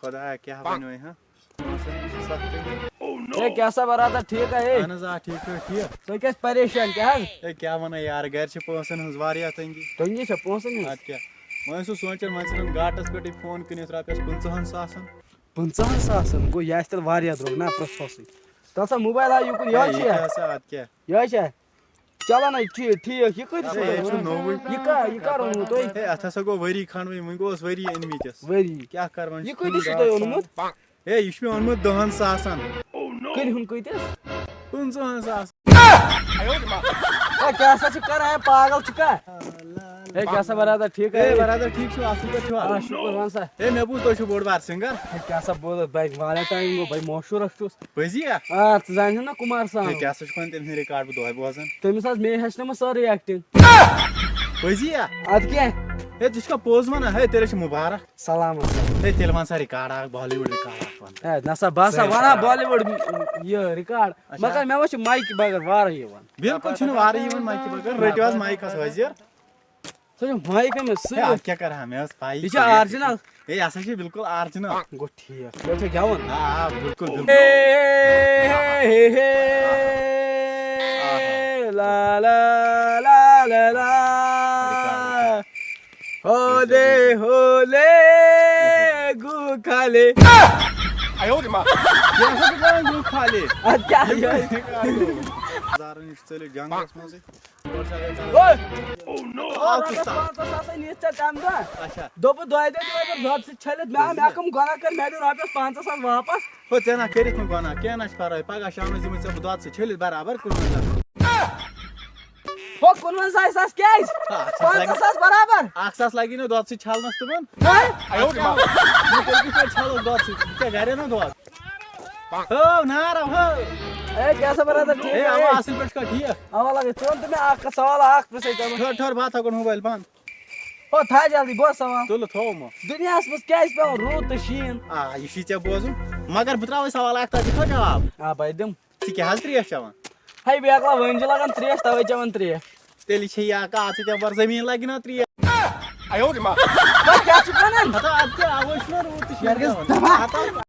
خدا کیا بنوے ہاں اے کیسا برادر ٹھیک ہے اہن حظ آ ٹھیک ٹھیک تُہۍ کیٛازِ پریشان کیٛاہ حظ اے کیا ونان یار گھر چھ پونسن ہنز واریاہ تنگی تۄہہِ چھا پونٛسن ہٕنٛز اد کیا وۄنۍ اوسُس سونچان وۄنۍ ژھٕنن گاٹس پٮ۪ٹھٕے فون کٕنِتھ رۄپیس 50,000 پٕنٛژٕہن ساسن گوٚو یہِ آسہِ تیٚلہِ واریاہ درٛوگ نا پرٛژھوسٕے تَلہٕ سا موبایل ہا یُکُن یہے چھُ یہ ہسا اد کیا یہے چھا چلو نا ٹھیٖک یہِ کۭتِس ہے یہِ چھُ نوٚوُے یہِ کر اوٚنوٕ تۄہہِ ہے اتھ ہسا گوٚو ؤری کھنڈ وۄنۍ گوٚوس ؤری أنمٕتِس ؤری کیاہ کر وۄنۍ یہِ کۭتِس چھُو تۄہہِ اوٚنمُت ہے یہِ چھُ مےٚ اوٚنمُت 10,000 کٕنہِ ہُن کۭتِس 50,000 اے کیٛاہ سا چھُ کران ہے پاگل چھُ کا اے کیٛاہ سا برادر ٹھیٖک ہے ہے برادر ٹھیک چھو اصل پٲٹھۍ چھو آ شُکر وَن سا ہے مےٚ بوٗز تُہۍ چھِو بوٚڑ بار سِنگر ہے کیٛاہ سا بوٗز بھائی واریاہ ٹایم گوٚو بھائی مشہوٗر ہا چھُس پٔزی ہا آ ژٕ زانہِ نا کُمار صٲب ہے کیاہ سا چھُکھ وۄنۍ تٔمۍ سٕنٛدۍ رِکاڈ بہٕ دۄہے بوزان تٔمِس حظ مے ہیٚچھنٲومٕژ سٲرٕے ایٚکٹِنٛگ پٔزی ہا اَدٕ کیٛاہ ہے ژٕ چھُکھا پوٚز ونان ہے تیٚلے چھُ مُبارک سلامت ہے تیٚلہِ ون سا رِکاڈ اکھ بالی وُڈ رِکاڈ اکھ ون ہے نسا بہٕ ہسا ونہا بالی وُڈ یہِ رِکاڈ مگر مےٚ ما چھُ مایکہِ بغٲر وارٕے یِوان بالکل چھُنہٕ وارٕے یِوان مایکہِ بغٲر رٔٹِو حظ مایکس حٲضِر سُہ چھُ مایک أمِس ہے سۭتۍ اتھ کیاہ کرہا مےٚ ٲس پاے یہِ چھا آرجِنل ہے یہِ ہسا چھِ بالکل آرجِنل گوٚو ٹھیٖک تیٚلہِ چھا گٮ۪وُن آ بالکل بالکل لا لا لا لا لا ہولے ہولے گو کھالے خالی ادٕ کیٛاہ زارن نِش ژٔلِتھ جنگلس منٛزٕے نِتھ ژےٚ تمہِ دۄہ اچھا دوٚپُت دۄیہِ دۄہہِ دِمے بہٕ دۄد سۭتۍ چھٔلِتھ مےٚ کٕم گۄناہ کٔرۍ مےٚ دیُت رۄپیس 5,000 واپس ہو ژےٚ نا کٔرِتھ نہٕ گۄناہ کینٛہہ نہ چھُ پرواے پگاہ شامنس دِمے ژےٚ بہٕ دۄد سۭتۍ چھٔلِتھ برابر 50,000 ہو 55 ساس کیٛازِ 5,000 برابر 1,000 لگی نہٕ دۄد سۭتۍ چھلنس تِمن چھلو دۄد سۭتۍ ژےٚ گرے نا دۄد ہو نارو ہو اے کیٛاہ سا برادر ہے ٹھیٖک اوا ہے اصل پٲٹھۍ چھُکھا ٹھیٖک اوا لگے ژٕ وَن تہٕ مےٚ اکھ سوال اکھ پرٛژھے ژےٚ ٹھٔہر ٹھٔہر بہٕ تھاو موبایل بنٛد ہو تھاو جلدی بوز سوال تُلہٕ تھومو دُنیاہس منٛز کیٛازِ پیٚوان روٗد تہٕ شیٖن آ یہِ چھی ژےٚ بوزُن مگر بہٕ تراوے سوال اکھ تتھ دِکھا جواب آ بے دِم ژٕ کیٛاہ حظ تریش چٮ۪وان ہے بیکلا وۄنۍ لگان تریش توے چٮ۪وان تریش تیٚلہِ چھے یہِ اکھ ژٕ دٮ۪بر زٔمیٖن لگہِ نا تریش کیٛاہ چھُکھ وَنان ہتا ادٕ کیٛاہ اوے چھُنہ روٗد تہٕ یارٕ شیٖن گژھِ پٮ۪وان. دبا.